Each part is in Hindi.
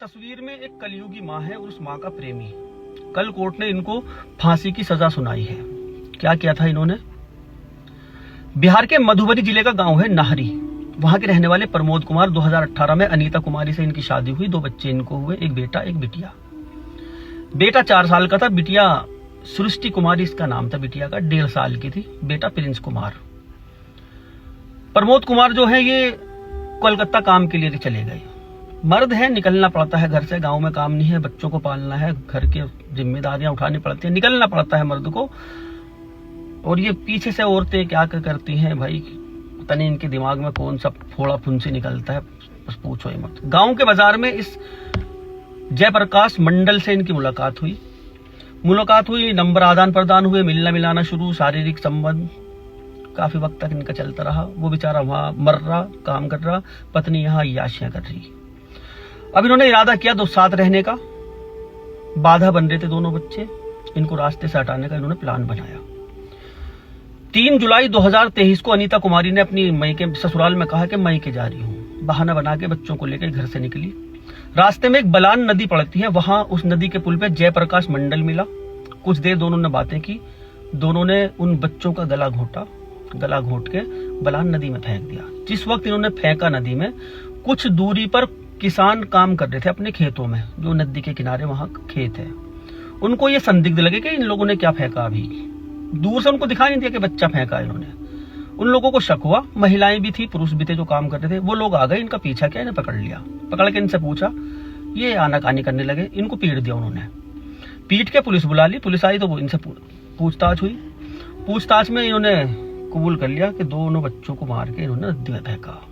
तस्वीर में एक कलयुगी माँ है और उस माँ का प्रेमी। कल कोर्ट ने इनको फांसी की सजा सुनाई है। क्या किया था इन्होंने? बिहार के मधुबनी जिले का गांव है नाहरी। वहां के रहने वाले प्रमोद कुमार 2018 में अनीता कुमारी से इनकी शादी हुई। 2 बच्चे इनको हुए, एक बेटा एक बिटिया। बेटा 4 साल का था, बिटिया सृष्टि कुमारी इसका नाम था। बिटिया का 1.5 साल की थी। बेटा प्रिंस कुमार। प्रमोद कुमार जो है ये कोलकाता काम के लिए चले गए। मर्द है, निकलना पड़ता है घर से। गांव में काम नहीं है, बच्चों को पालना है, घर की जिम्मेदारियां उठानी पड़ती है, निकलना पड़ता है मर्द को। और ये पीछे से औरतें क्या करती हैं भाई, पता नहीं इनके दिमाग में कौन सा फोड़ा फुंसी निकलता है, बस पूछो ही मत। गांव के बाजार में इस जयप्रकाश मंडल से इनकी मुलाकात हुई। नंबर आदान प्रदान हुए, मिलना मिलाना शुरू, शारीरिक संबंध काफी वक्त तक इनका चलता रहा। वो बेचारा वहां मर रहा, काम कर रहा, पत्नी यहाँ याशियां कर रही। अब इन्होंने इरादा किया साथ रहने का। बाधा बन रहे थे दोनों बच्चे, इनको रास्ते से हटाने का इन्होंने प्लान बनाया। 3 जुलाई 2023 को अनीता कुमारी ने अपनी मई के ससुराल में कहा कि मई के जा रही हूं। बहाना बना के बच्चों को लेकर घर से निकली। रास्ते में एक बलान नदी पड़ती है, वहां उस नदी के पुल पे जयप्रकाश मंडल मिला। कुछ देर दोनों ने बातें की। दोनों ने उन बच्चों का गला घोट के बलान नदी में फेंक दिया। जिस वक्त इन्होंने फेंका नदी में, कुछ दूरी पर किसान काम कर रहे थे अपने खेतों में, जो नदी के किनारे वहां खेत है। उनको ये संदिग्ध लगे कि इन लोगों ने क्या फेंका। अभी दूर से उनको दिखाई नहीं दिया कि बच्चा फेंका इन्होंने। उन लोगों को शक हुआ। महिलाएं भी थी, पुरुष भी थे जो काम कर रहे थे। वो लोग आ गए, इनका पीछा किया, इन्हें पकड़ लिया। पकड़ के इनसे पूछा, ये आनाकानी करने लगे। इनको पीट दिया उन्होंने। पीट के पुलिस बुला ली। पुलिस आई तो वो इनसे पूछताछ हुई। पूछताछ में इन्होंने कबूल कर लिया कि दोनों बच्चों को मार के इन्होंने नदी में फेंका।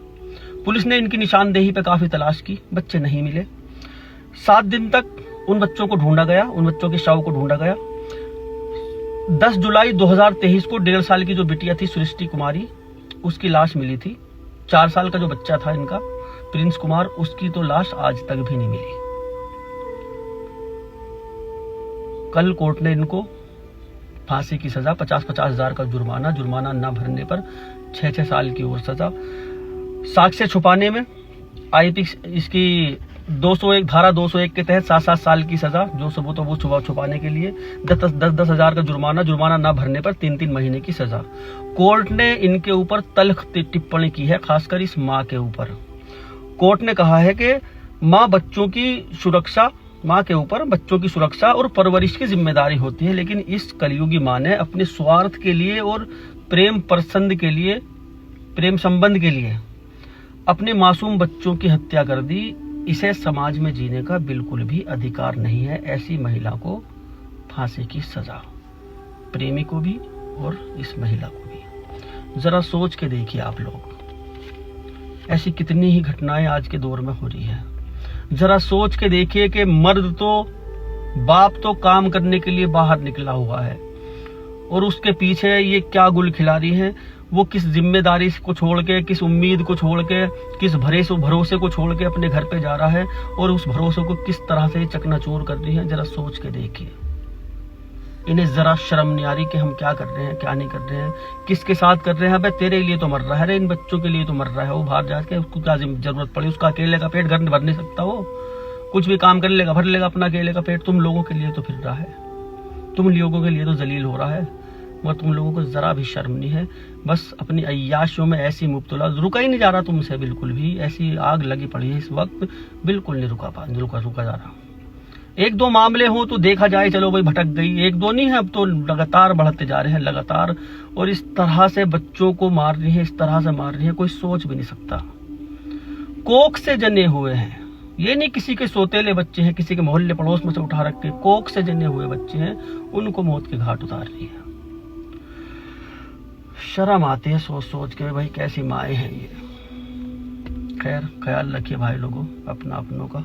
पुलिस ने इनकी निशानदेही पे काफी तलाश की, बच्चे नहीं मिले। 7 दिन तक उन बच्चों को ढूंढा गया, उन बच्चों के शव को ढूंढा गया। 10 जुलाई 2023 को 1.5 साल की जो बिटिया थी सृष्टि कुमारी, उसकी लाश मिली थी। 4 साल का जो बच्चा था इनका प्रिंस कुमार, उसकी तो लाश आज तक भी नहीं मिली। कल कोर्ट ने इनको फांसी की सजा, 50-50 हजार का जुर्माना न भरने पर 6-6 साल की और सजा। साक्ष्य छुपाने में आईपी इसकी 201 धारा 201 के तहत 7-7 साल की सजा, जो सबूत वो छुपाने के लिए। 10-10 हजार का जुर्माना न भरने पर 3-3 महीने की सजा। कोर्ट ने इनके ऊपर तल्ख टिप्पणी की है, खासकर इस माँ के ऊपर। कोर्ट ने कहा है कि माँ के ऊपर बच्चों की सुरक्षा और परवरिश की जिम्मेदारी होती है, लेकिन इस कलयुगी माँ ने अपने स्वार्थ के लिए और प्रेम संबंध के लिए अपने मासूम बच्चों की हत्या कर दी। इसे समाज में जीने का बिल्कुल भी अधिकार नहीं है। ऐसी महिला को फांसी की सजा, प्रेमी को भी और इस महिला को भी। जरा सोच के देखिए आप लोग, ऐसी कितनी ही घटनाएं आज के दौर में हो रही है। जरा सोच के देखिए कि बाप तो काम करने के लिए बाहर निकला हुआ है और उसके पीछे ये क्या गुल खिला रही है। वो किस जिम्मेदारी को छोड़ के, किस उम्मीद को छोड़ के, किस भरोसे को छोड़ के अपने घर पे जा रहा है और उस भरोसे को किस तरह से चकनाचूर कर रही है। जरा सोच के देखिए। इन्हें जरा शर्म नहीं आ रही कि हम क्या कर रहे हैं, क्या नहीं कर रहे हैं, किसके साथ कर रहे हैं। भाई तेरे लिए तो मर रहा है, इन बच्चों के लिए तो मर रहा है। वो बाहर जाके उसको क्या जरूरत पड़ी, उसका अकेले का पेट घर भर नहीं सकता। वो कुछ भी काम कर लेगा, भर लेगा अपना अकेले का पेट। तुम लोगों के लिए तो फिर रहा है, तुम लोगों के लिए तो जलील हो रहा है, मगर तुम लोगों को जरा भी शर्म नहीं है। बस अपनी अय्याशियों में ऐसी मुब्तला, रुका ही नहीं जा रहा तुमसे बिल्कुल भी। ऐसी आग लगी पड़ी है इस वक्त, बिल्कुल नहीं रुका जा रहा। 1-2 मामले हो तो देखा जाए, चलो भाई भटक गई, 1-2 नहीं है, अब तो लगातार बढ़ते जा रहे हैं लगातार। और इस तरह से बच्चों को मार रही है, इस तरह से मार रही है, कोई सोच भी नहीं सकता। कोख से जने हुए हैं, ये नहीं किसी के सोतेले बच्चे हैं, किसी के मोहल्ले पड़ोस में से उठा रख के, कोख से जने हुए बच्चे हैं, उनको मौत के घाट उतार रही है। शर्म आती है सोच के भाई, कैसी माएँ हैं ये। खैर, ख्याल रखिए भाई लोगों अपनों का।